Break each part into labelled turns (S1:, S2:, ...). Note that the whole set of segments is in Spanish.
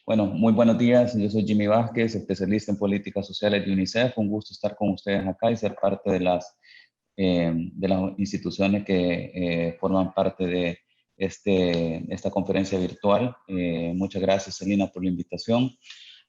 S1: Bueno, muy buenos días. Yo soy Jimmy Vázquez, especialista en políticas sociales de UNICEF. Un gusto estar con ustedes acá y ser parte de las instituciones que forman parte de esta conferencia virtual. Muchas gracias, Selina, por la invitación.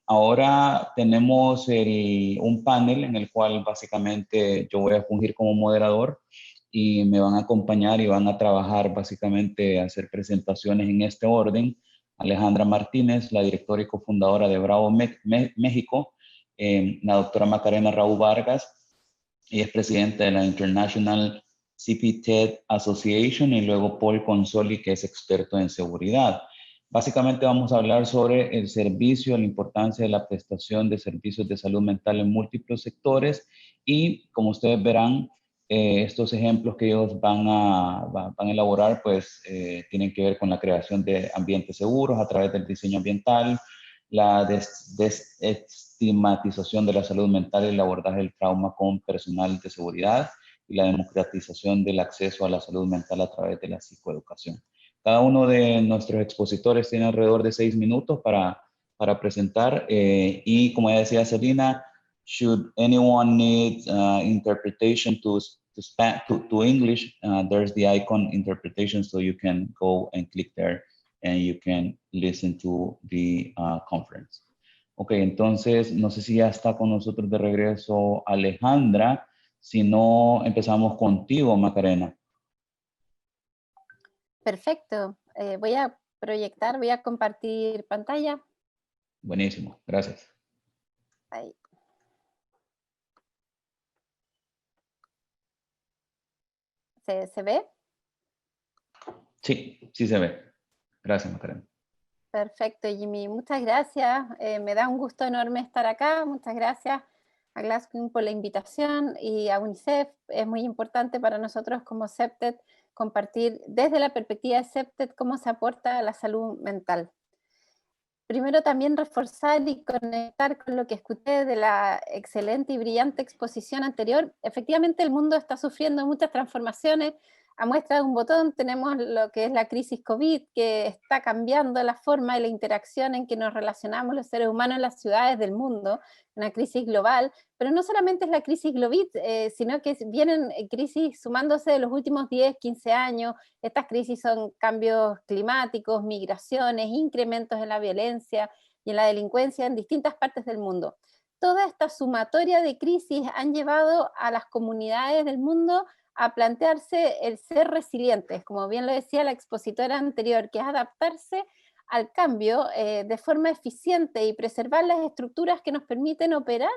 S1: Ahora tenemos un panel en el cual básicamente yo voy a fungir como moderador y me van a acompañar y van a trabajar básicamente a hacer presentaciones en este orden. Alejandra Martínez, la directora y cofundadora de Bravo México, la doctora Macarena Raúl Vargas, y es presidenta de la International CPTED Association, y luego Paul Consoli, que es experto en seguridad. Básicamente vamos a hablar sobre el servicio, la importancia de la prestación de servicios de salud mental en múltiples sectores y, como ustedes verán, estos ejemplos que ellos van a elaborar, pues tienen que ver con la creación de ambientes seguros a través del diseño ambiental, la desestigmatización de la salud mental y el abordaje del trauma con personal de seguridad y la democratización del acceso a la salud mental a través de la psicoeducación. Cada uno de nuestros expositores tiene alrededor de 6 minutos para presentar y como ya decía Selina, should anyone need interpretation to English, there's the icon interpretation, so you can go and click there and you can listen to the conference. Ok, entonces no sé si ya está con nosotros de regreso Alejandra. Si no, empezamos contigo, Macarena.
S2: Perfecto. Voy a proyectar, voy a compartir pantalla.
S1: Buenísimo, gracias.
S2: Ahí. ¿Se ve?
S1: Sí, sí se ve. Gracias, Macarena.
S2: Perfecto, Jimmy. Muchas gracias. Me da un gusto enorme estar acá. Muchas gracias a Glasswing por la invitación y a UNICEF. Es muy importante para nosotros como CEPTED compartir desde la perspectiva de CEPTED cómo se aporta a la salud mental. Primero también reforzar y conectar con lo que escuché de la excelente y brillante exposición anterior. Efectivamente el mundo está sufriendo muchas transformaciones. A muestra de un botón tenemos lo que es la crisis COVID, que está cambiando la forma y la interacción en que nos relacionamos los seres humanos en las ciudades del mundo, una crisis global, pero no solamente es la crisis global, sino que vienen crisis sumándose de los últimos 10, 15 años. Estas crisis son cambios climáticos, migraciones, incrementos en la violencia y en la delincuencia en distintas partes del mundo. Toda esta sumatoria de crisis han llevado a las comunidades del mundo a plantearse el ser resilientes, como bien lo decía la expositora anterior, que es adaptarse al cambio de forma eficiente y preservar las estructuras que nos permiten operar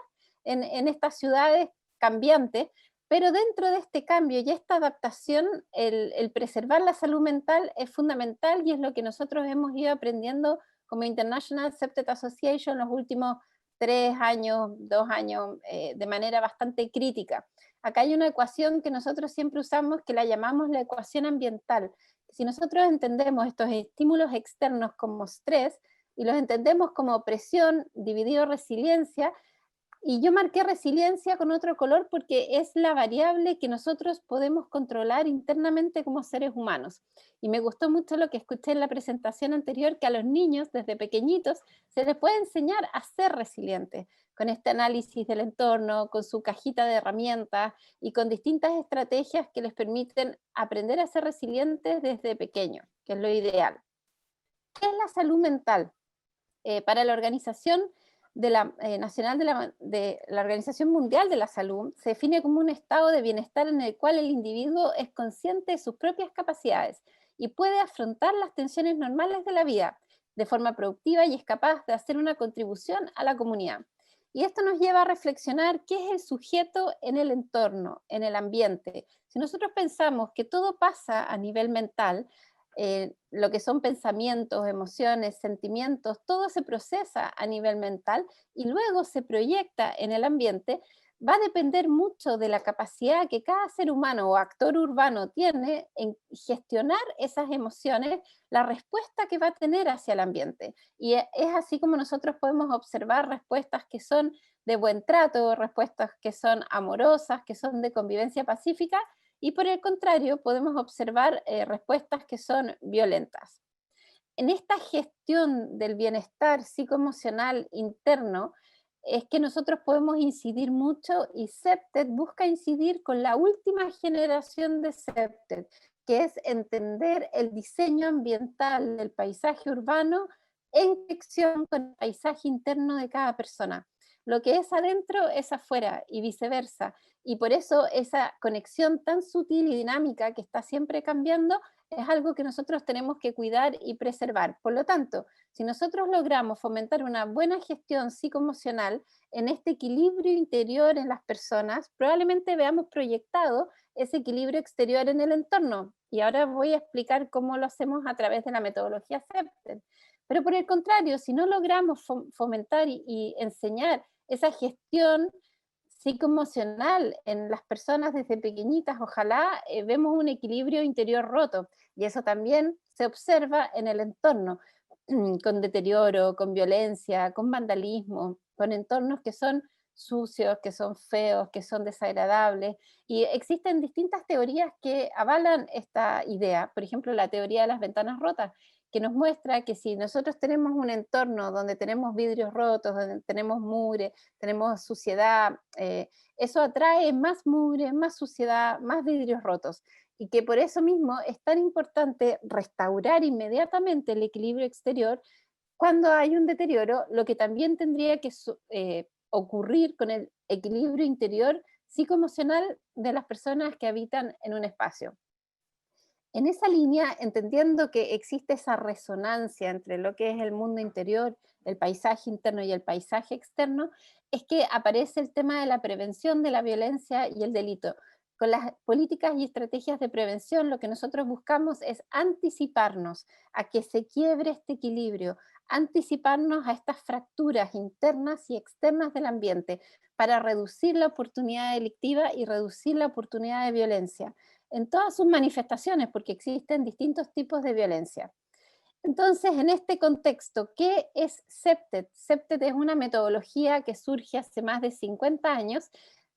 S2: en estas ciudades cambiantes, pero dentro de este cambio y esta adaptación, el preservar la salud mental es fundamental y es lo que nosotros hemos ido aprendiendo como International CPTED Association los últimos 3 años, 2 años, de manera bastante crítica. Acá hay una ecuación que nosotros siempre usamos que la llamamos la ecuación ambiental. Si nosotros entendemos estos estímulos externos como estrés y los entendemos como presión dividido resiliencia, y yo marqué resiliencia con otro color porque es la variable que nosotros podemos controlar internamente como seres humanos. Y me gustó mucho lo que escuché en la presentación anterior, que a los niños desde pequeñitos se les puede enseñar a ser resilientes, con este análisis del entorno, con su cajita de herramientas y con distintas estrategias que les permiten aprender a ser resilientes desde pequeños, que es lo ideal. ¿Qué es la salud mental? Para la Organización Nacional de la Organización Mundial de la Salud, se define como un estado de bienestar en el cual el individuo es consciente de sus propias capacidades y puede afrontar las tensiones normales de la vida de forma productiva y es capaz de hacer una contribución a la comunidad. Y esto nos lleva a reflexionar qué es el sujeto en el entorno, en el ambiente. Si nosotros pensamos que todo pasa a nivel mental, lo que son pensamientos, emociones, sentimientos, todo se procesa a nivel mental y luego se proyecta en el ambiente, va a depender mucho de la capacidad que cada ser humano o actor urbano tiene en gestionar esas emociones, la respuesta que va a tener hacia el ambiente. Y es así como nosotros podemos observar respuestas que son de buen trato, respuestas que son amorosas, que son de convivencia pacífica, y por el contrario podemos observar respuestas que son violentas. en esta gestión del bienestar psicoemocional interno es que nosotros podemos incidir mucho y SEPTED busca incidir con la última generación de SEPTED, que es entender el diseño ambiental del paisaje urbano en conexión con el paisaje interno de cada persona. Lo que es adentro es afuera y viceversa. Y por eso esa conexión tan sutil y dinámica que está siempre cambiando es algo que nosotros tenemos que cuidar y preservar. Por lo tanto, si nosotros logramos fomentar una buena gestión psicoemocional en este equilibrio interior en las personas, probablemente veamos proyectado ese equilibrio exterior en el entorno. Y ahora voy a explicar cómo lo hacemos a través de la metodología CEPTED. Pero por el contrario, si no logramos fomentar y enseñar esa gestión psicoemocional en las personas desde pequeñitas, ojalá vemos un equilibrio interior roto. Y eso también se observa en el entorno, con deterioro, con violencia, con vandalismo, con entornos que son sucios, que son feos, que son desagradables. Y existen distintas teorías que avalan esta idea. Por ejemplo, la teoría de las ventanas rotas, que nos muestra que si nosotros tenemos un entorno donde tenemos vidrios rotos, donde tenemos mugre, tenemos suciedad, eso atrae más mugre, más suciedad, más vidrios rotos. Y que por eso mismo es tan importante restaurar inmediatamente el equilibrio exterior cuando hay un deterioro, lo que también tendría que ocurrir con el equilibrio interior psicoemocional de las personas que habitan en un espacio. En esa línea, entendiendo que existe esa resonancia entre lo que es el mundo interior, el paisaje interno y el paisaje externo, es que aparece el tema de la prevención de la violencia y el delito. Con las políticas y estrategias de prevención, lo que nosotros buscamos es anticiparnos a que se quiebre este equilibrio, anticiparnos a estas fracturas internas y externas del ambiente para reducir la oportunidad delictiva y reducir la oportunidad de violencia en todas sus manifestaciones, porque existen distintos tipos de violencia. Entonces, en este contexto, ¿qué es CEPTED? CEPTED es una metodología que surge hace más de 50 años.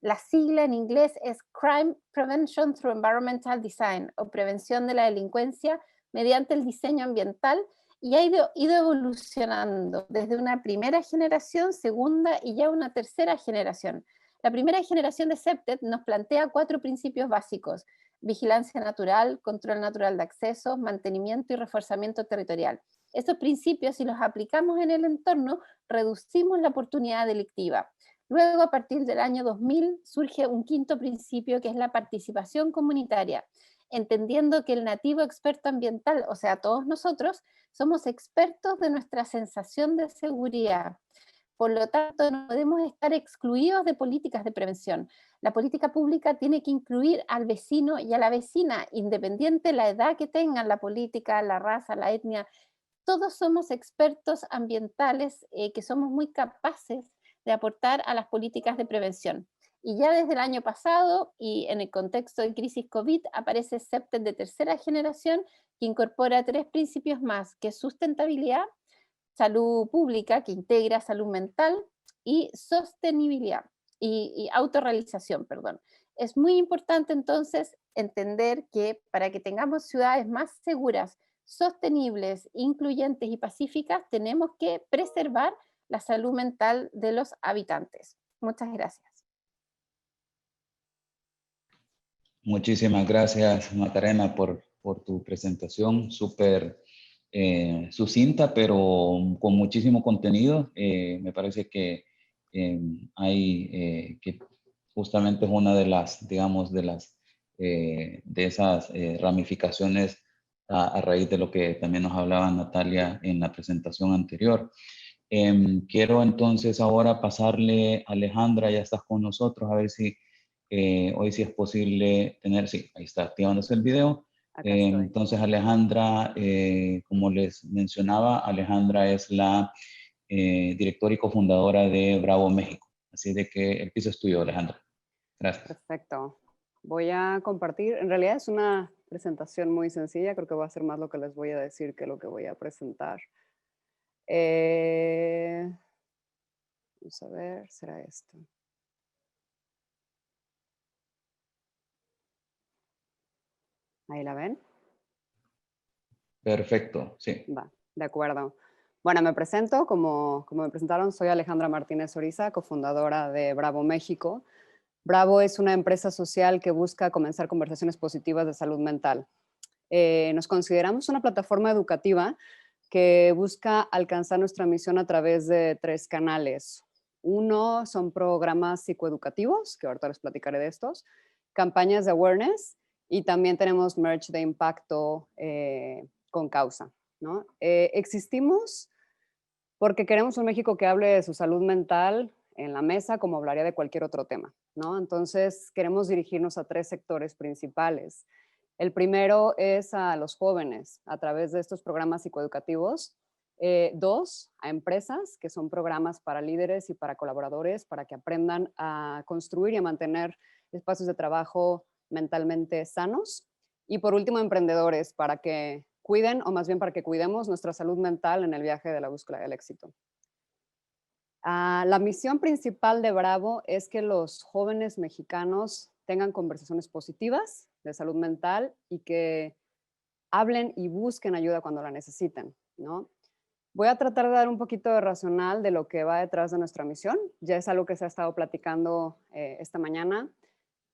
S2: La sigla en inglés es Crime Prevention Through Environmental Design, o prevención de la delincuencia mediante el diseño ambiental, y ha ido evolucionando desde una primera generación, segunda y ya una tercera generación. La primera generación de CEPTED nos plantea 4 principios básicos: vigilancia natural, control natural de acceso, mantenimiento y reforzamiento territorial. Estos principios, si los aplicamos en el entorno, reducimos la oportunidad delictiva. Luego, a partir del año 2000, surge un quinto principio, que es la participación comunitaria, entendiendo que el nativo experto ambiental, o sea, todos nosotros, somos expertos de nuestra sensación de seguridad. Por lo tanto, no podemos estar excluidos de políticas de prevención. La política pública tiene que incluir al vecino y a la vecina, independiente de la edad que tengan, la política, la raza, la etnia. Todos somos expertos ambientales que somos muy capaces de aportar a las políticas de prevención. Y ya desde el año pasado, y en el contexto de crisis COVID, aparece CEPTED de tercera generación, que incorpora 3 principios más, que es sustentabilidad, salud pública, que integra salud mental, y sostenibilidad, y autorrealización, perdón. Es muy importante entonces entender que para que tengamos ciudades más seguras, sostenibles, incluyentes y pacíficas, tenemos que preservar la salud mental de los habitantes. Muchas gracias.
S1: Muchísimas gracias, Macarena, por tu presentación, súper sucinta, pero con muchísimo contenido. Me parece que que justamente es una de las, digamos, de esas ramificaciones a raíz de lo que también nos hablaba Natalia en la presentación anterior. Quiero entonces ahora pasarle a Alejandra, ya estás con nosotros, a ver si hoy sí es posible tener, sí, ahí está activándose el video.
S3: Acá estoy.
S1: Entonces Alejandra, como les mencionaba, Alejandra es la directora y cofundadora de Bravo México. Así de que el piso es tuyo, Alejandra. Gracias.
S3: Perfecto. Voy a compartir. En realidad es una presentación muy sencilla. Creo que va a ser más lo que les voy a decir que lo que voy a presentar. Vamos a ver, ¿será esto? ¿Ahí la ven?
S1: Perfecto, sí.
S3: Va. De acuerdo. Bueno, me presento, como me presentaron, soy Alejandra Martínez Oriza, cofundadora de Bravo México. Bravo es una empresa social que busca comenzar conversaciones positivas de salud mental. Nos consideramos una plataforma educativa que busca alcanzar nuestra misión a través de 3 canales. Uno son programas psicoeducativos, que ahorita les platicaré de estos, campañas de awareness y también tenemos merch de impacto con causa, ¿no? Existimos porque queremos un México que hable de su salud mental en la mesa como hablaría de cualquier otro tema, ¿no? Entonces queremos dirigirnos a 3 sectores principales. El primero es a los jóvenes a través de estos programas psicoeducativos. 2, a empresas, que son programas para líderes y para colaboradores, para que aprendan a construir y a mantener espacios de trabajo mentalmente sanos. Y por último, emprendedores, para que cuiden, o más bien para que cuidemos nuestra salud mental en el viaje de la búsqueda del éxito. La misión principal de Bravo es que los jóvenes mexicanos tengan conversaciones positivas de salud mental y que hablen y busquen ayuda cuando la necesiten, ¿no? Voy a tratar de dar un poquito de racional de lo que va detrás de nuestra misión. Ya es algo que se ha estado platicando esta mañana.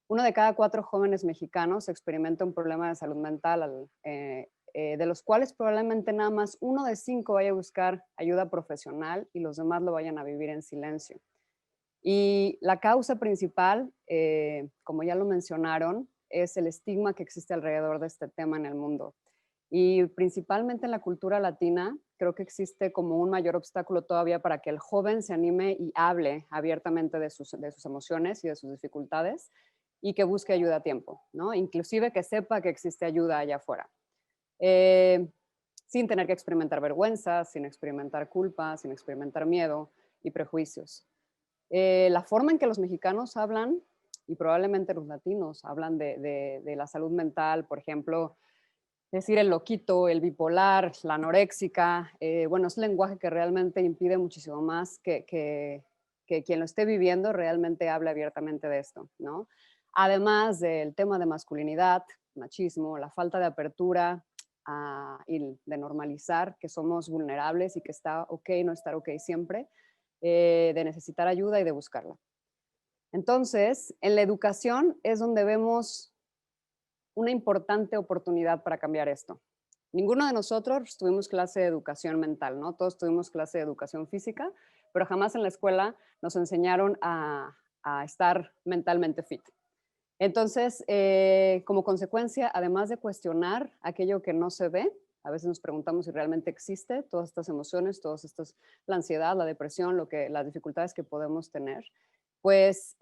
S3: 1 de cada 4 jóvenes mexicanos experimenta un problema de salud mental, de los cuales probablemente nada más 1 de 5 vaya a buscar ayuda profesional y los demás lo vayan a vivir en silencio. Y la causa principal, como ya lo mencionaron, es el estigma que existe alrededor de este tema en el mundo. Y principalmente en la cultura latina, creo que existe como un mayor obstáculo todavía para que el joven se anime y hable abiertamente de sus emociones y de sus dificultades y que busque ayuda a tiempo, ¿no? Inclusive que sepa que existe ayuda allá afuera. Sin tener que experimentar vergüenza, sin experimentar culpa, sin experimentar miedo y prejuicios. La forma en que los mexicanos hablan, y probablemente los latinos, hablan de la salud mental, por ejemplo, decir el loquito, el bipolar, la anoréxica, bueno, es un lenguaje que realmente impide muchísimo más que quien lo esté viviendo realmente hable abiertamente de esto, ¿no? Además del tema de masculinidad, machismo, la falta de apertura y de normalizar que somos vulnerables y que está ok no estar ok siempre, de necesitar ayuda y de buscarla. Entonces, en la educación es donde vemos una importante oportunidad para cambiar esto. Ninguno de nosotros tuvimos clase de educación mental, ¿no? Todos tuvimos clase de educación física, pero jamás en la escuela nos enseñaron a estar mentalmente fit. Entonces, como consecuencia, además de cuestionar aquello que no se ve, a veces nos preguntamos si realmente existe todas estas emociones, la ansiedad, la depresión, las dificultades que podemos tener, pues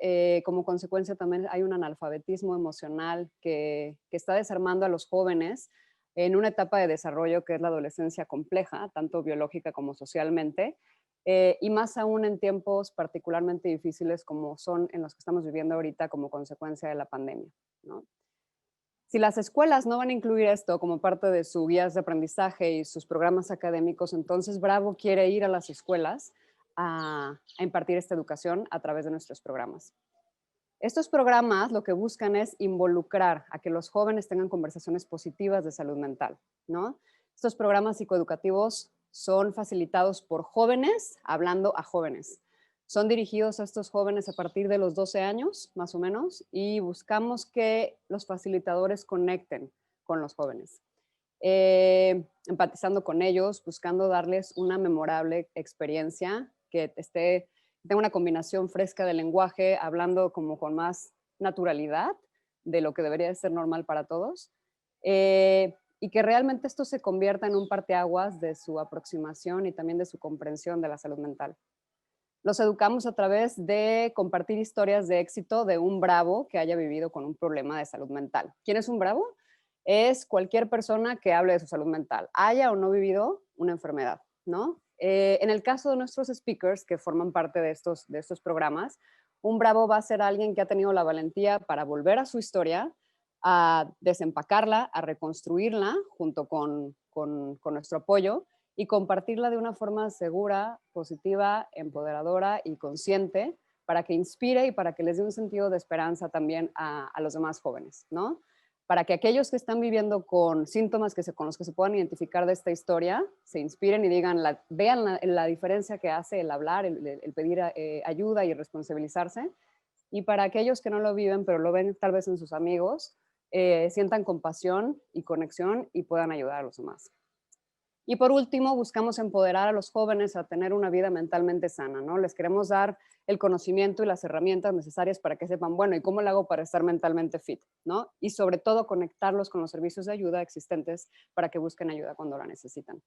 S3: como consecuencia también hay un analfabetismo emocional que está desarmando a los jóvenes en una etapa de desarrollo que es la adolescencia compleja, tanto biológica como socialmente, y más aún en tiempos particularmente difíciles como son en los que estamos viviendo ahorita como consecuencia de la pandemia, ¿no? Si las escuelas no van a incluir esto como parte de sus guías de aprendizaje y sus programas académicos, entonces Bravo quiere ir a las escuelas a impartir esta educación a través de nuestros programas. Estos programas lo que buscan es involucrar a que los jóvenes tengan conversaciones positivas de salud mental, ¿no? Estos programas psicoeducativos son facilitados por jóvenes hablando a jóvenes. Son dirigidos a estos jóvenes a partir de los 12 años, más o menos, y buscamos que los facilitadores conecten con los jóvenes, empatizando con ellos, buscando darles una memorable experiencia que tenga una combinación fresca de lenguaje, hablando como con más naturalidad de lo que debería de ser normal para todos, y que realmente esto se convierta en un parteaguas de su aproximación y también de su comprensión de la salud mental. Los educamos a través de compartir historias de éxito de un bravo que haya vivido con un problema de salud mental. ¿Quién es un bravo? Es cualquier persona que hable de su salud mental, haya o no vivido una enfermedad, ¿no? En el caso de nuestros speakers que forman parte de estos programas, un bravo va a ser alguien que ha tenido la valentía para volver a su historia, a desempacarla, a reconstruirla junto con nuestro apoyo y compartirla de una forma segura, positiva, empoderadora y consciente para que inspire y para que les dé un sentido de esperanza también a los demás jóvenes, ¿no? para que aquellos que están viviendo con síntomas con los que se puedan identificar de esta historia se inspiren y digan, vean la diferencia que hace el hablar, el pedir ayuda y responsabilizarse. Y para aquellos que no lo viven, pero lo ven tal vez en sus amigos, sientan compasión y conexión y puedan ayudar a los demás. Y por último, buscamos empoderar a los jóvenes a tener una vida mentalmente sana, ¿no? Les queremos dar el conocimiento y las herramientas necesarias para que sepan, bueno, ¿y cómo lo hago para estar mentalmente fit? ¿No? Y sobre todo conectarlos con los servicios de ayuda existentes para que busquen ayuda cuando la necesitan.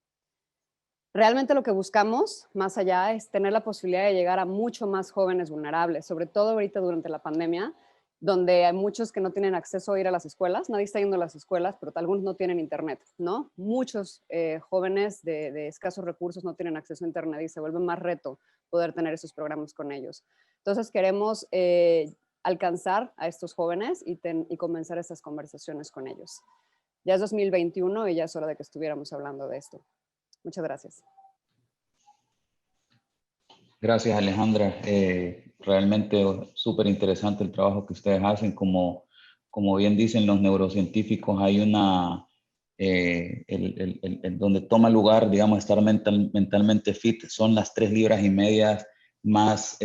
S3: Realmente lo que buscamos, más allá, es tener la posibilidad de llegar a mucho más jóvenes vulnerables, sobre todo ahorita durante la pandemia, donde hay muchos que no tienen acceso a ir a las escuelas, nadie está yendo a las escuelas, pero algunos no tienen internet, ¿no? Muchos jóvenes de escasos recursos no tienen acceso a internet y se vuelve más reto poder tener esos programas con ellos. Entonces queremos alcanzar a estos jóvenes y comenzar estas conversaciones con ellos. Ya es 2021 y ya es hora de que estuviéramos hablando de esto. Muchas gracias.
S1: Gracias, Alejandra. Realmente súper interesante el trabajo que ustedes hacen. Como bien dicen los neurocientíficos, hay donde toma lugar, digamos, estar mentalmente fit, son las 3,5 libras más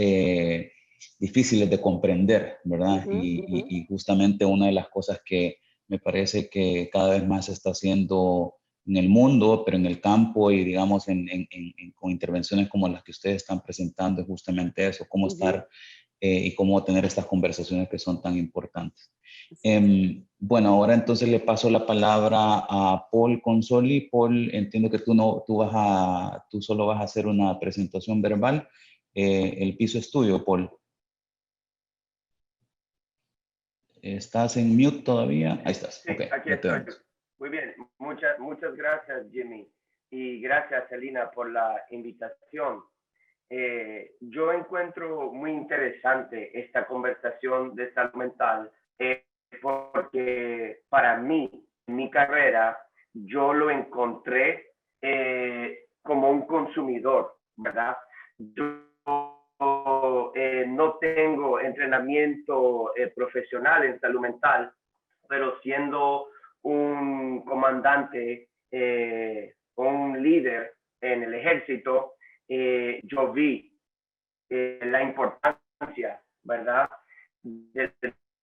S1: difíciles de comprender, ¿verdad? Y justamente una de las cosas que me parece que cada vez más se está haciendo en el mundo, pero en el campo y digamos con intervenciones como las que ustedes están presentando es justamente eso, cómo estar y cómo tener estas conversaciones que son tan importantes. Bueno, ahora entonces le paso la palabra a Paul Consoli. Paul, entiendo que tú solo vas a hacer una presentación verbal. El piso es tuyo, Paul. ¿Estás en mute todavía? Ahí estás.
S4: Sí,
S1: okay,
S4: aquí estoy. Muy bien, muchas gracias, Jimmy. Y gracias, Celina, por la invitación. Yo encuentro muy interesante esta conversación de salud mental porque para mí, mi carrera, yo lo encontré como un consumidor, ¿verdad? Yo no tengo entrenamiento profesional en salud mental, pero siendo un comandante o un líder en el ejército, yo vi la importancia, ¿verdad?, de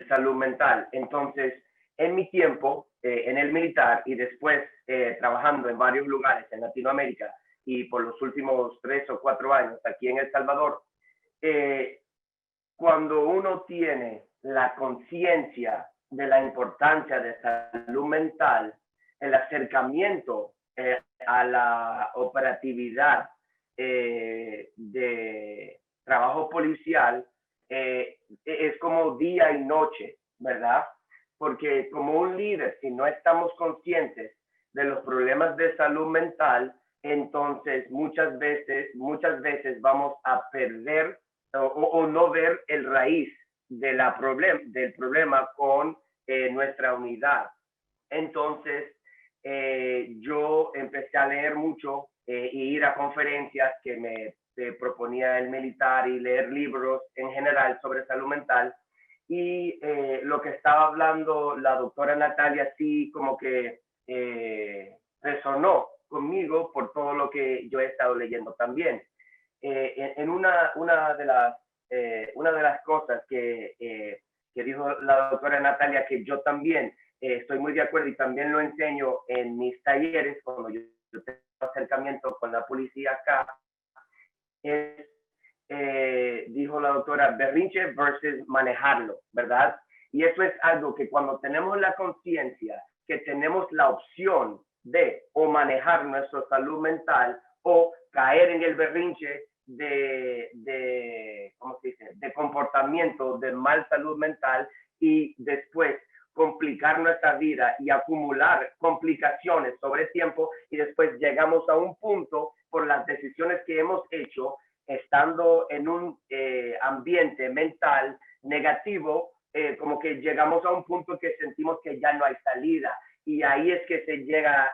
S4: salud mental. Entonces, en mi tiempo en el militar y después trabajando en varios lugares en Latinoamérica y por los últimos 3 o 4 años aquí en El Salvador, cuando uno tiene la conciencia de la importancia de salud mental, el acercamiento a la operatividad de trabajo policial es como día y noche, ¿verdad? Porque como un líder, si no estamos conscientes de los problemas de salud mental, entonces muchas veces vamos a perder o no ver el raíz del problema con nuestra unidad. Entonces, yo empecé a leer mucho e ir a conferencias que me proponía el militar y leer libros en general sobre salud mental. Y lo que estaba hablando la doctora Natalia sí como que resonó conmigo por todo lo que yo he estado leyendo también. En una de las cosas que dijo la doctora Natalia, que yo también estoy muy de acuerdo y también lo enseño en mis talleres cuando yo tengo acercamiento con la policía acá, dijo la doctora, berrinche versus manejarlo, ¿verdad? Y eso es algo que cuando tenemos la conciencia que tenemos la opción de o manejar nuestra salud mental o caer en el berrinche ¿cómo se dice?, de comportamiento de mal salud mental y después complicar nuestra vida y acumular complicaciones sobre tiempo, y después llegamos a un punto por las decisiones que hemos hecho estando en un ambiente mental negativo, como que llegamos a un punto que sentimos que ya no hay salida, y ahí es que se llega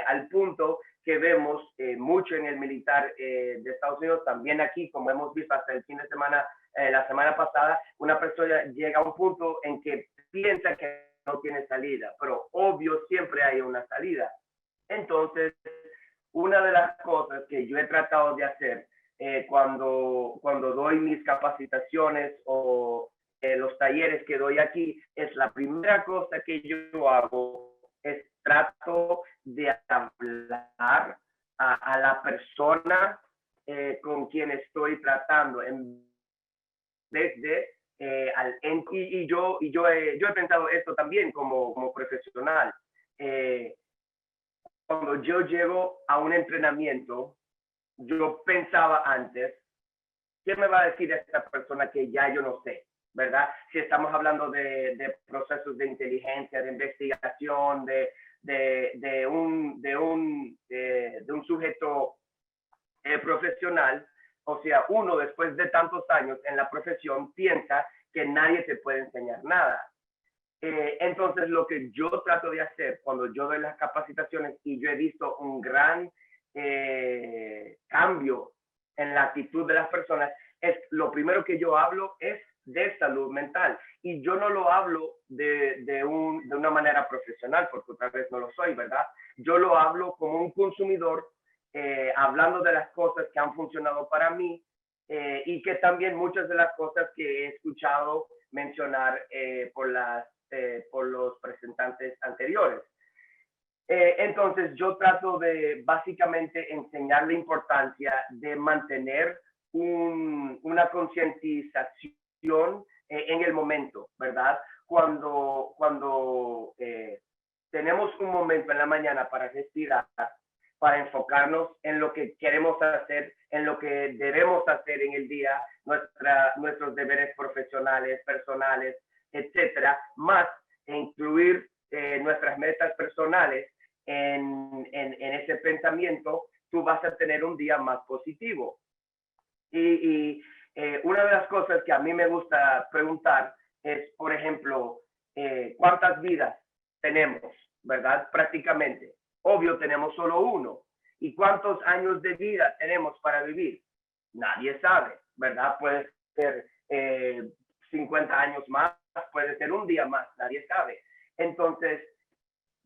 S4: al punto que vemos mucho en el militar de Estados Unidos, también aquí, como hemos visto hasta el fin de semana, la semana pasada, una persona llega a un punto en que piensa que no tiene salida, pero obvio siempre hay una salida. Entonces, una de las cosas que yo he tratado de hacer cuando doy mis capacitaciones o los talleres que doy aquí, es la primera cosa que yo hago, es trato de hablar a la persona con quien estoy tratando, en vez de yo he pensado esto también como profesional. Cuando yo llego a un entrenamiento, yo pensaba antes, ¿qué me va a decir esta persona que ya yo no sé? ¿Verdad? Si estamos hablando de procesos de inteligencia, de investigación, de un sujeto profesional, o sea, uno después de tantos años en la profesión piensa que nadie te puede enseñar nada. Entonces, lo que yo trato de hacer cuando yo doy las capacitaciones y yo he visto un gran cambio en la actitud de las personas, es lo primero que yo hablo es de salud mental. Y yo no lo hablo de una manera profesional, porque otra vez no lo soy, ¿verdad? Yo lo hablo como un consumidor, hablando de las cosas que han funcionado para mí y que también muchas de las cosas que he escuchado mencionar por los presentantes anteriores. Entonces yo trato de básicamente enseñar la importancia de mantener una concientización en el momento, ¿verdad? Cuando tenemos un momento en la mañana para respirar, para enfocarnos en lo que queremos hacer, en lo que debemos hacer en el día, nuestros deberes profesionales, personales, etcétera, más incluir nuestras metas personales en ese pensamiento, tú vas a tener un día más positivo. Y una de las cosas que a mí me gusta preguntar es, por ejemplo, ¿cuántas vidas tenemos? ¿Verdad? Prácticamente. Obvio, tenemos solo uno. ¿Y cuántos años de vida tenemos para vivir? Nadie sabe, ¿verdad? Puede ser 50 años más, puede ser un día más, nadie sabe. Entonces,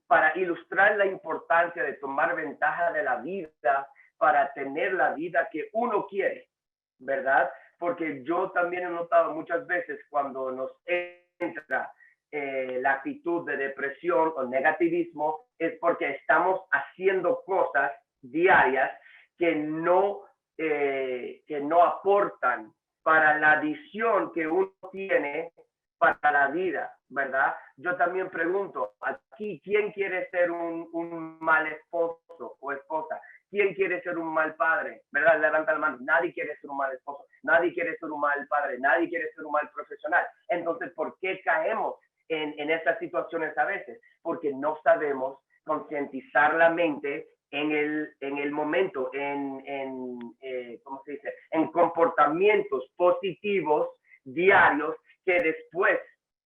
S4: para ilustrar la importancia de tomar ventaja de la vida, para tener la vida que uno quiere, ¿verdad? Porque yo también he notado muchas veces cuando nos entra la actitud de depresión o negativismo, es porque estamos haciendo cosas diarias que no aportan para la visión que uno tiene para la vida, ¿verdad? Yo también pregunto, aquí, ¿quién quiere ser un mal esposo o esposa? ¿Quién quiere ser un mal padre? ¿Verdad? Levanta la mano. Nadie quiere ser un mal esposo. Nadie quiere ser un mal padre. Nadie quiere ser un mal profesional. Entonces, ¿por qué caemos en estas situaciones a veces? Porque no sabemos concientizar la mente en el momento, ¿cómo se dice? En comportamientos positivos diarios que después,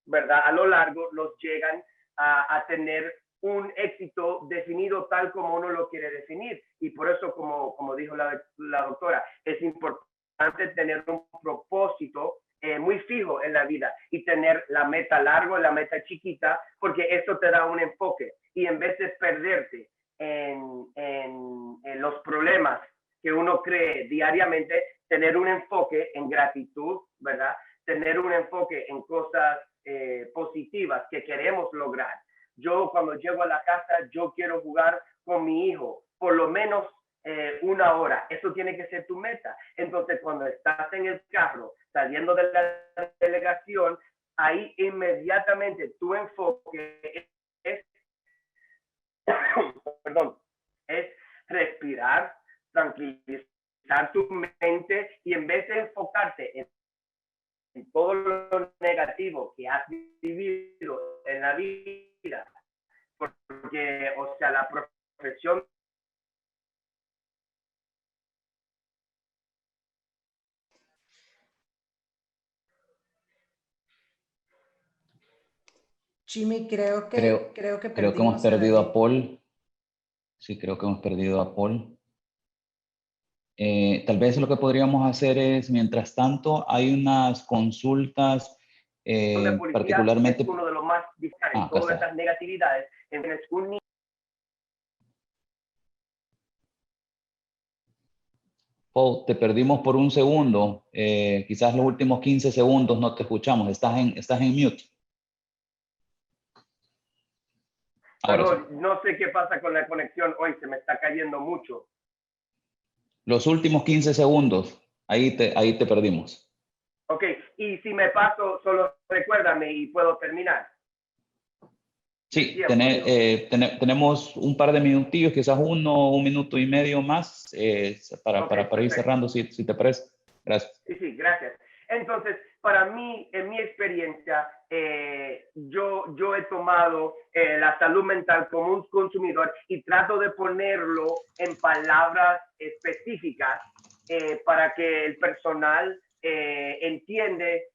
S4: ¿verdad? A lo largo los llegan a tener un éxito definido tal como uno lo quiere definir. Y por eso, como dijo la doctora, es importante tener un propósito muy fijo en la vida y tener la meta larga y la meta chiquita, porque eso te da un enfoque. Y en vez de perderte en los problemas que uno cree diariamente, tener un enfoque en gratitud, ¿verdad? Tener un enfoque en cosas positivas que queremos lograr. Yo cuando llego a la casa, yo quiero jugar con mi hijo, por lo menos 1 hora. Eso tiene que ser tu meta. Entonces, cuando estás en el carro, saliendo de la delegación, ahí inmediatamente tu enfoque es respirar, tranquilizar tu mente y en vez de enfocarte en todo lo negativo que has vivido en la vida, porque, o sea, la profesión
S5: Jimmy, creo que
S1: hemos perdido a Paul. Sí, creo que hemos perdido a Paul. Tal vez lo que podríamos hacer es, mientras tanto, hay unas consultas
S4: de policía
S1: particularmente...
S4: es uno de los más difíciles, todas esas negatividades. Entonces,
S1: Paul, te perdimos por un segundo. Quizás los últimos 15 segundos no te escuchamos. Estás en mute.
S4: No sé qué pasa con la conexión hoy, se me está cayendo mucho.
S1: Los últimos 15 segundos, ahí te perdimos.
S4: Ok, y si me paso, solo recuérdame y puedo terminar.
S1: Sí, tenemos un par de minutillos, quizás un minuto y medio más para ir cerrando, si te parece. Gracias.
S4: Sí, gracias. Entonces, para mí, en mi experiencia, yo he tomado la salud mental como un consumidor y trato de ponerlo en palabras específicas para que el personal entiende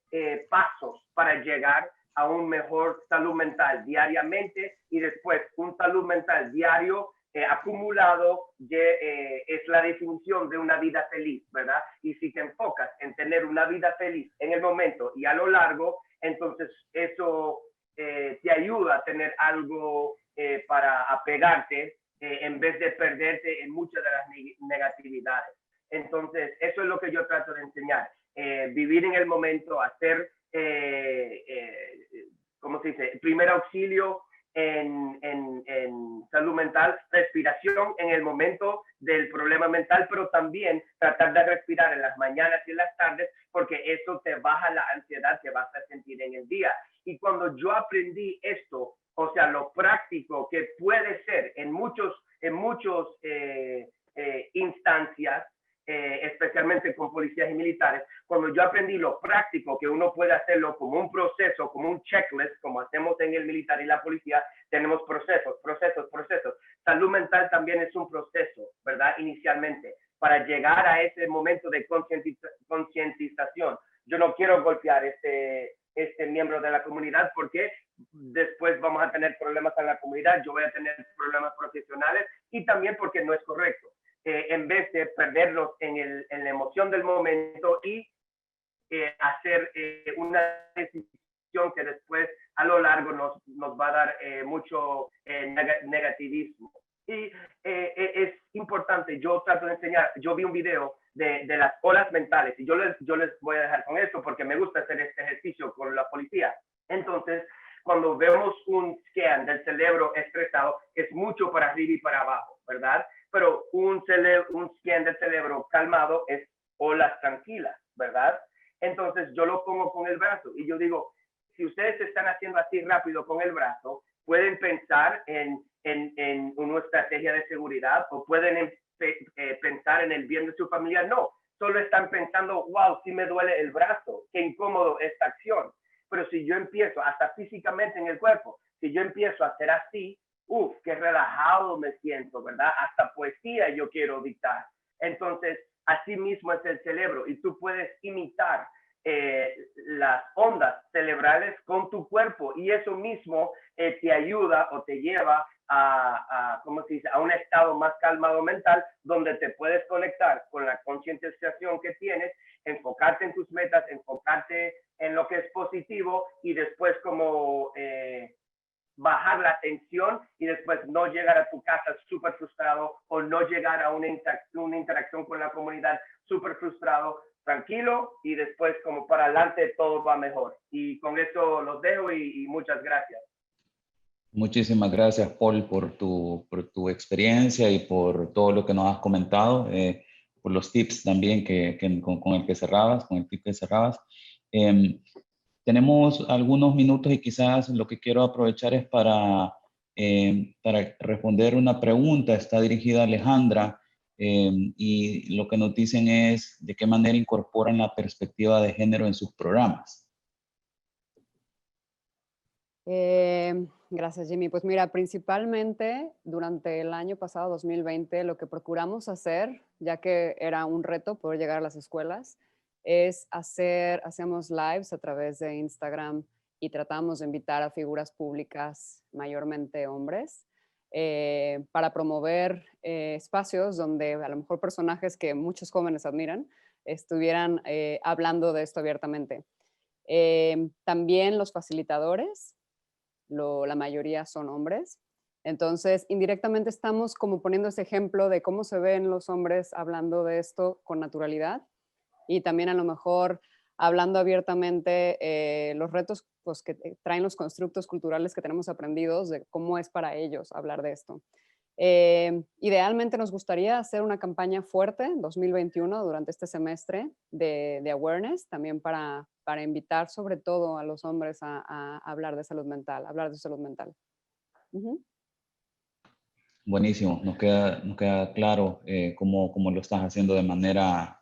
S4: pasos para llegar a un mejor salud mental diariamente y después un salud mental diario acumulado es la definición de una vida feliz, ¿verdad? Y si te enfocas en tener una vida feliz en el momento y a lo largo, entonces eso te ayuda a tener algo para apegarte en vez de perderte en muchas de las negatividades. Entonces, eso es lo que yo trato de enseñar. Vivir en el momento, hacer, ¿cómo se dice? Primer auxilio en salud mental, respiración en el momento del problema mental, pero también tratar de respirar en las mañanas y en las tardes, porque eso te baja la ansiedad que vas a sentir en el día. Y cuando yo aprendí esto, o sea, lo práctico que puede ser en muchos instancias, especialmente con policías y militares, cuando yo aprendí lo práctico, que uno puede hacerlo como un proceso, como un checklist, como hacemos en el militar y la policía, tenemos procesos. Salud mental también es un proceso, ¿verdad? Inicialmente, para llegar a ese momento de concientización. Yo no quiero golpear este miembro de la comunidad porque después vamos a tener problemas en la comunidad, yo voy a tener problemas profesionales y también porque no es correcto. En vez de perderlos en la emoción del momento y hacer una decisión que después a lo largo nos va a dar mucho negativismo. Y es importante, yo trato de enseñar, yo vi un video de las olas mentales y yo les voy a dejar con esto porque me gusta hacer este ejercicio con la policía. Entonces, cuando vemos un scan del cerebro estresado, es mucho para arriba y para abajo, ¿verdad? Pero un scan del cerebro calmado es olas tranquilas, ¿verdad? Entonces yo lo pongo con el brazo y yo digo, si ustedes están haciendo así rápido con el brazo, pueden pensar en una estrategia de seguridad o pueden pensar en el bien de su familia. No, solo están pensando, wow, sí me duele el brazo, qué incómodo esta acción. Pero si yo empiezo, hasta físicamente en el cuerpo, si yo empiezo a hacer así, qué relajado me siento, ¿verdad? Hasta poesía yo quiero dictar. Entonces, así mismo es el cerebro y tú puedes imitar las ondas cerebrales con tu cuerpo y eso mismo te ayuda o te lleva ¿cómo se dice? A un estado más calmado mental donde te puedes conectar con la concientización que tienes, enfocarte en tus metas, enfocarte en lo que es positivo y después como bajar la tensión y después no llegar a tu casa súper frustrado o no llegar a una interacción con la comunidad súper frustrado, tranquilo y después como para adelante todo va mejor. Y con eso los dejo y muchas gracias.
S1: Muchísimas gracias, Paul, por tu experiencia y por todo lo que nos has comentado, por los tips también con el que cerrabas, con el tip que cerrabas. Tenemos algunos minutos y quizás lo que quiero aprovechar es para responder una pregunta. Está dirigida a Alejandra y lo que nos dicen es de qué manera incorporan la perspectiva de género en sus programas.
S3: Gracias, Jimmy. Pues mira, principalmente durante el año pasado, 2020, lo que procuramos hacer, ya que era un reto poder llegar a las escuelas, hacemos lives a través de Instagram y tratamos de invitar a figuras públicas, mayormente hombres, para promover espacios donde a lo mejor personajes que muchos jóvenes admiran estuvieran hablando de esto abiertamente. También los facilitadores, la mayoría son hombres. Entonces, indirectamente estamos como poniendo ese ejemplo de cómo se ven los hombres hablando de esto con naturalidad y también a lo mejor hablando abiertamente los retos pues, que traen los constructos culturales que tenemos aprendidos de cómo es para ellos hablar de esto. Idealmente nos gustaría hacer una campaña fuerte en 2021 durante este semestre de awareness, también para invitar sobre todo a los hombres a hablar de salud mental,
S1: Buenísimo, nos queda claro cómo lo estás haciendo de manera,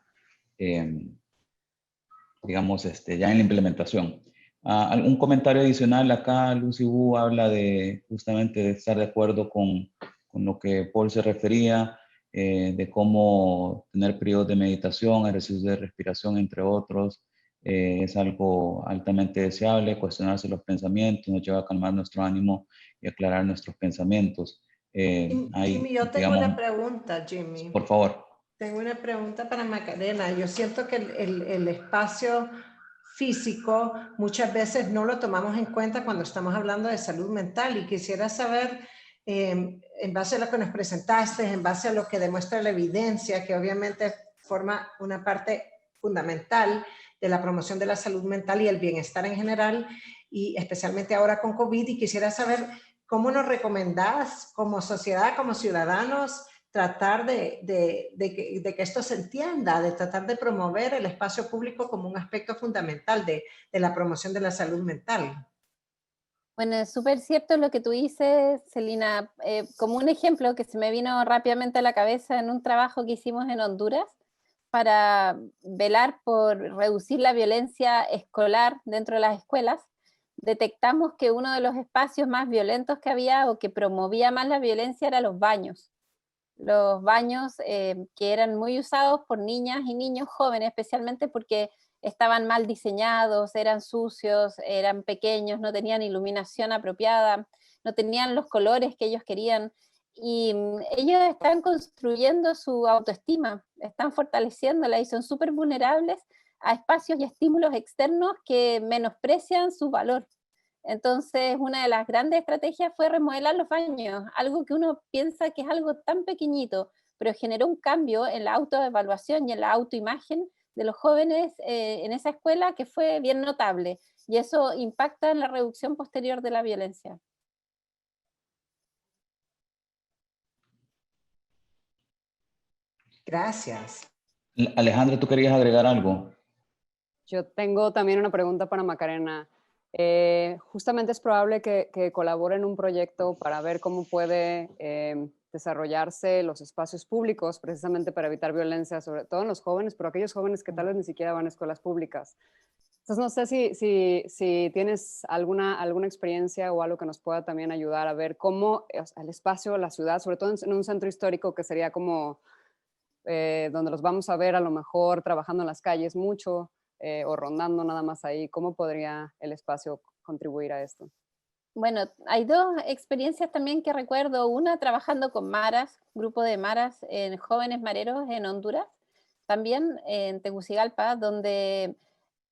S1: digamos, ya en la implementación. ¿Algún comentario adicional? Acá Lucy Wu habla de justamente de estar de acuerdo con lo que Paul se refería, de cómo tener periodos de meditación, ejercicios de respiración, entre otros. Es algo altamente deseable, cuestionarse los pensamientos, nos lleva a calmar nuestro ánimo y aclarar nuestros pensamientos.
S5: Jimmy, yo tengo una pregunta, Jimmy.
S1: Por favor.
S5: Tengo una pregunta para Macarena. Yo siento que el espacio físico muchas veces no lo tomamos en cuenta cuando estamos hablando de salud mental y quisiera saber, en base a lo que nos presentaste, en base a lo que demuestra la evidencia, que obviamente forma una parte fundamental de la promoción de la salud mental y el bienestar en general, y especialmente ahora con COVID, y quisiera saber cómo nos recomendás como sociedad, como ciudadanos, tratar de que esto se entienda, de tratar de promover el espacio público como un aspecto fundamental de la promoción de la salud mental.
S2: Bueno, es súper cierto lo que tú dices, Celina. Como un ejemplo que se me vino rápidamente a la cabeza en un trabajo que hicimos en Honduras para velar por reducir la violencia escolar dentro de las escuelas, detectamos que uno de los espacios más violentos que había o que promovía más la violencia eran los baños. Los baños que eran muy usados por niñas y niños jóvenes, especialmente porque estaban mal diseñados, eran sucios, eran pequeños, no tenían iluminación apropiada, no tenían los colores que ellos querían. Y ellos están construyendo su autoestima, están fortaleciéndola y son súper vulnerables a espacios y estímulos externos que menosprecian su valor. Entonces, una de las grandes estrategias fue remodelar los baños, algo que uno piensa que es algo tan pequeñito, pero generó un cambio en la autoevaluación y en la autoimagen de los jóvenes en esa escuela que fue bien notable, y eso impacta en la reducción posterior de la violencia.
S5: Gracias.
S1: Alejandra, ¿tú querías agregar algo?
S3: Yo tengo también una pregunta para Macarena. Justamente es probable que colabore en un proyecto para ver cómo puede desarrollarse los espacios públicos precisamente para evitar violencia, sobre todo en los jóvenes, pero aquellos jóvenes que tal vez ni siquiera van a escuelas públicas. Entonces no sé si tienes alguna experiencia o algo que nos pueda también ayudar a ver cómo el espacio, la ciudad, sobre todo en un centro histórico que sería como donde los vamos a ver a lo mejor trabajando en las calles mucho, o rondando nada más ahí, ¿cómo podría el espacio contribuir a esto?
S2: Bueno, hay dos experiencias también que recuerdo. Una trabajando con maras, grupo de maras en jóvenes mareros en Honduras, también en Tegucigalpa, donde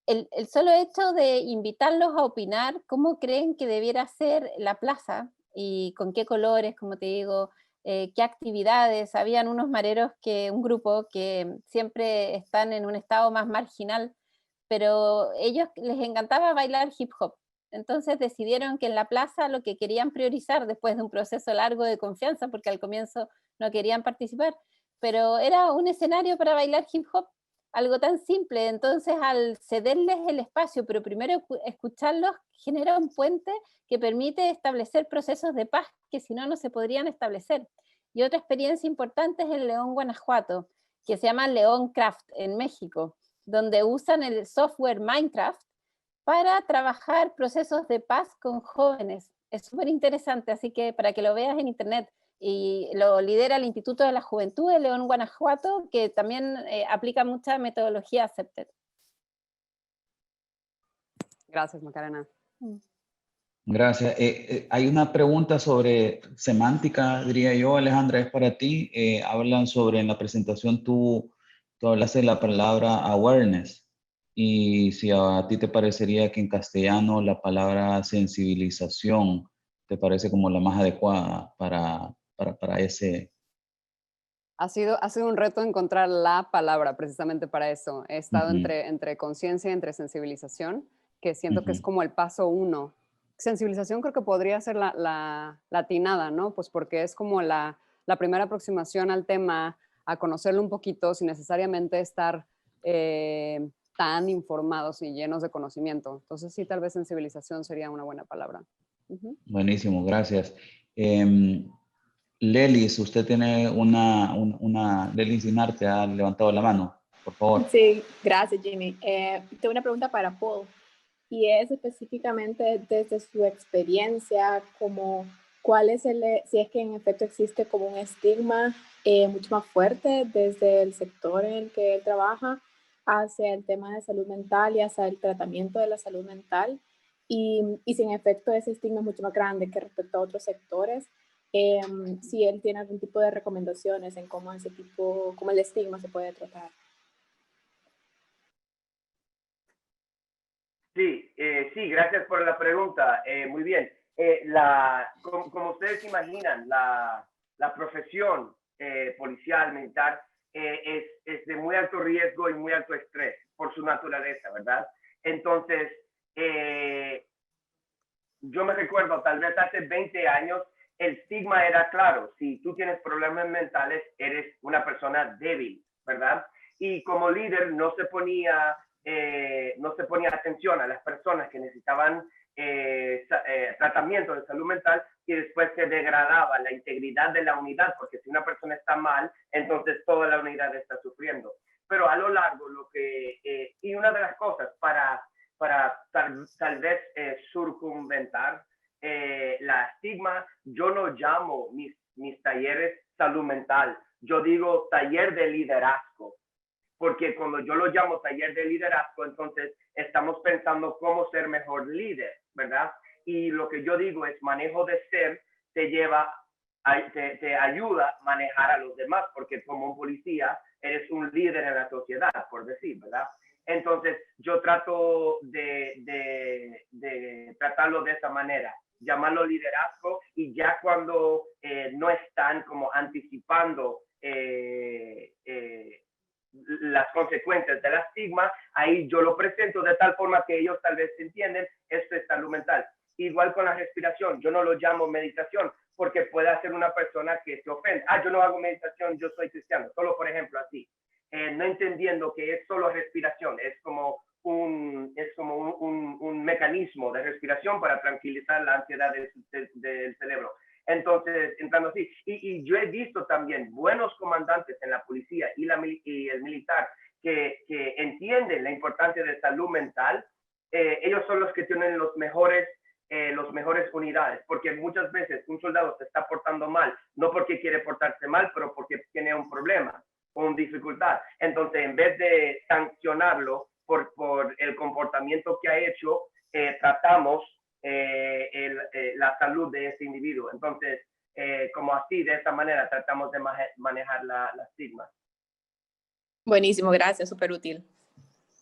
S2: el solo hecho de invitarlos a opinar cómo creen que debiera ser la plaza y con qué colores, como te digo, qué actividades. Habían unos mareros, un grupo que siempre están en un estado más marginal, pero ellos les encantaba bailar hip hop. Entonces decidieron que en la plaza lo que querían priorizar después de un proceso largo de confianza, porque al comienzo no querían participar, pero era un escenario para bailar hip hop, algo tan simple. Entonces al cederles el espacio, pero primero escucharlos, genera un puente que permite establecer procesos de paz que si no, no se podrían establecer. Y otra experiencia importante es en León, Guanajuato, que se llama León Craft en México, donde usan el software Minecraft para trabajar procesos de paz con jóvenes. Es súper interesante, así que para que lo veas en internet. Y lo lidera el Instituto de la Juventud de León, Guanajuato, que también aplica mucha metodología Accepted.
S3: Gracias, Macarena.
S1: Gracias. Hay una pregunta sobre semántica, diría yo, Alejandra, es para ti. Hablan sobre, en la presentación tú hablaste de la palabra awareness. y si a ti te parecería que en castellano la palabra sensibilización te parece como la más adecuada para ese.
S3: Ha sido un reto encontrar la palabra precisamente para eso. He estado entre conciencia y entre sensibilización, que siento que es como el paso 1. Sensibilización creo que podría ser la atinada, ¿no? Pues porque es como la primera aproximación al tema, a conocerlo un poquito sin necesariamente estar tan informados y llenos de conocimiento. Entonces sí, tal vez sensibilización sería una buena palabra.
S1: Buenísimo, gracias. Lelis, usted tiene Lelis Dinarte ha levantado la mano, por favor.
S6: Sí, gracias, Jimmy. Tengo una pregunta para Paul, y es específicamente desde su experiencia, como cuál es si es que en efecto existe como un estigma mucho más fuerte desde el sector en el que él trabaja hacia el tema de salud mental y hacia el tratamiento de la salud mental, y si en efecto ese estigma es mucho más grande que respecto a otros sectores. Si él tiene algún tipo de recomendaciones en cómo el estigma se puede tratar.
S4: Sí, gracias por la pregunta. Muy bien. Como ustedes imaginan, la profesión policial, militar, es de muy alto riesgo y muy alto estrés por su naturaleza, ¿verdad? Entonces, yo me recuerdo, tal vez hace 20 años, el estigma era claro: si tú tienes problemas mentales, eres una persona débil, ¿verdad? Y como líder no se ponía atención a las personas que necesitaban tratamiento de salud mental, y después se degradaba la integridad de la unidad, porque si una persona está mal, entonces toda la unidad está sufriendo. Pero a lo largo, y una de las cosas para tal vez circunventar la estigma, yo no llamo mis talleres salud mental, yo digo taller de liderazgo, porque cuando yo lo llamo taller de liderazgo, entonces estamos pensando cómo ser mejor líder, ¿verdad? Y lo que yo digo es manejo de ser te ayuda a manejar a los demás, porque como un policía eres un líder en la sociedad, por decir, ¿verdad? Entonces yo trato de tratarlo de esa manera, llamarlo liderazgo, y ya cuando no están como anticipando las consecuencias del estigma, ahí yo lo presento de tal forma que ellos tal vez entienden, esto es salud mental. Igual con la respiración, yo no lo llamo meditación, porque puede ser una persona que se ofende. Yo no hago meditación, yo soy cristiano, solo por ejemplo así. No entendiendo que es solo respiración, es como un mecanismo de respiración para tranquilizar la ansiedad del cerebro. Entonces, entrando así, y yo he visto también buenos comandantes en la policía y el militar que entienden la importancia de salud mental. Ellos son los que tienen los mejores unidades, porque muchas veces un soldado se está portando mal, no porque quiere portarse mal, pero porque tiene un problema o una dificultad. Entonces, en vez de sancionarlo por el comportamiento que ha hecho, tratamos la salud de ese individuo. Entonces, como así, de esta manera, tratamos de manejar la estigma.
S6: Buenísimo, gracias, súper útil.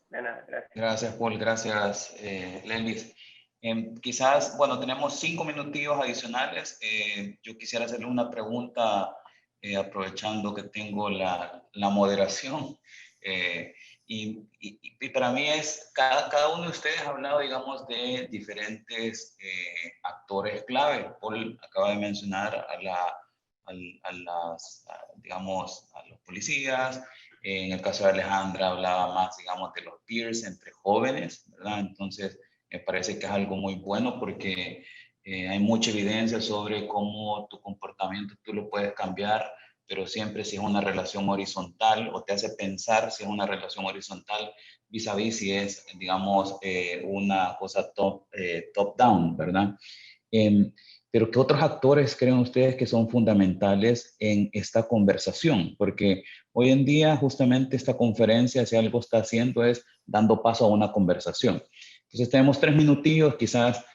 S4: De nada, gracias.
S1: Gracias, Paul, gracias, Lelis. Quizás, bueno, tenemos 5 minutillos adicionales. Yo quisiera hacerle una pregunta, aprovechando que tengo la moderación. Y para mí cada uno de ustedes ha hablado, digamos, de diferentes actores clave. Paul acaba de mencionar digamos, a los policías. En el caso de Alejandra hablaba más, digamos, de los peers entre jóvenes, ¿verdad? Entonces, me parece que es algo muy bueno, porque hay mucha evidencia sobre cómo tu comportamiento tú lo puedes cambiar, pero siempre si es una relación horizontal, o te hace pensar si es una relación horizontal vis a vis si es, digamos, una cosa top-down, ¿verdad? Pero ¿qué otros actores creen ustedes que son fundamentales en esta conversación? Porque hoy en día justamente esta conferencia, si algo está haciendo, es dando paso a una conversación. Entonces tenemos 3 minutillos, quizás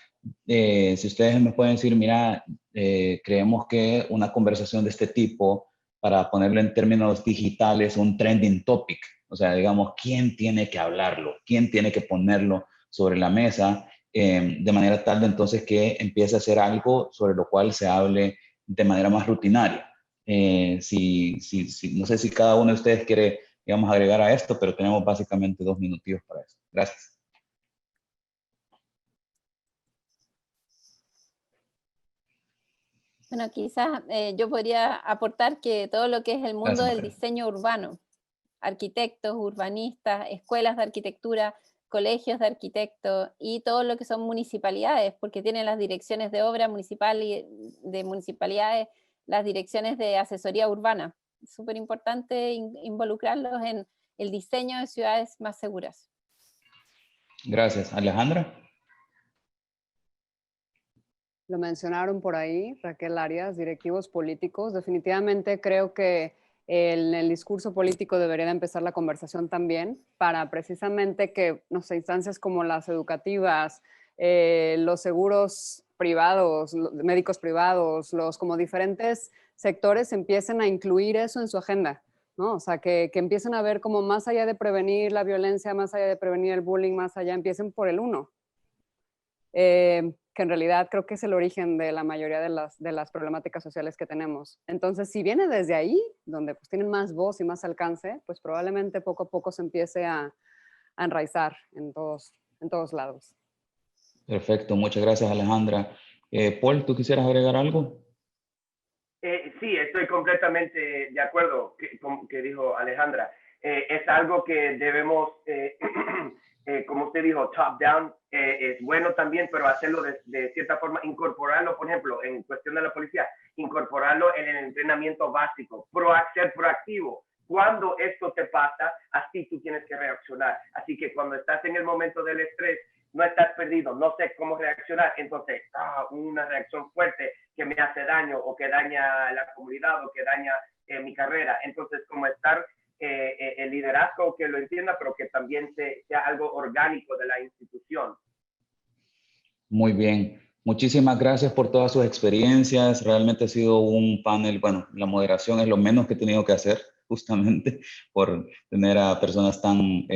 S1: si ustedes me pueden decir, mira, creemos que una conversación de este tipo, para ponerlo en términos digitales, un trending topic, O sea, digamos, ¿quién tiene que hablarlo? ¿Quién tiene que ponerlo sobre la mesa? De manera tal de entonces que empiece a ser algo sobre lo cual se hable de manera más rutinaria. No sé si cada uno de ustedes quiere, digamos, agregar a esto, pero tenemos básicamente 2 minutillos para eso. Gracias.
S2: Bueno, quizás yo podría aportar que todo lo que es el mundo
S1: Gracias,
S2: del
S1: Macarena.
S2: diseño urbano, arquitectos, urbanistas, escuelas de arquitectura, colegios de arquitectos y todo lo que son municipalidades, porque tienen las direcciones de obra municipal y de municipalidades, las direcciones de asesoría urbana. Es súper importante involucrarlos en el diseño de ciudades más seguras.
S1: Gracias. Alejandra.
S3: Lo mencionaron por ahí, Raquel Arias, directivos políticos. Definitivamente creo que en el discurso político debería de empezar la conversación también para precisamente que, no sé, instancias como las educativas, los seguros privados, los médicos privados, los como diferentes sectores empiecen a incluir eso en su agenda, ¿no? O sea, que empiecen a ver como más allá de prevenir la violencia, más allá de prevenir el bullying, más allá, empiecen por el uno. Que en realidad creo que es el origen de la mayoría de las problemáticas sociales que tenemos. Entonces, si viene desde ahí, donde pues tienen más voz y más alcance, pues probablemente poco a poco se empiece a enraizar en todos lados.
S1: Perfecto, muchas gracias, Alejandra. Paul, ¿tú quisieras agregar algo?
S4: Sí, estoy completamente de acuerdo con que dijo Alejandra. Es algo que debemos, como usted dijo, top down, es bueno también, pero hacerlo de cierta forma, incorporarlo, por ejemplo, en cuestión de la policía, incorporarlo en el entrenamiento básico, ser proactivo. Cuando esto te pasa, así tú tienes que reaccionar. Así que cuando estás en el momento del estrés, no estás perdido, no sé cómo reaccionar, entonces una reacción fuerte que me hace daño o que daña la comunidad o que daña mi carrera. Entonces, como estar el liderazgo que lo entienda, pero que también sea algo orgánico de la institución.
S1: Muy bien. Muchísimas gracias por todas sus experiencias. Realmente ha sido un panel, bueno, la moderación es lo menos que he tenido que hacer, justamente por tener a personas tan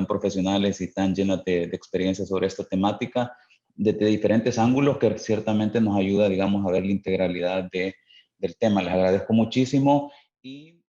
S1: profesionales y tan llenas de experiencia sobre esta temática, desde diferentes ángulos, que ciertamente nos ayuda, digamos, a ver la integralidad del tema. Les agradezco muchísimo y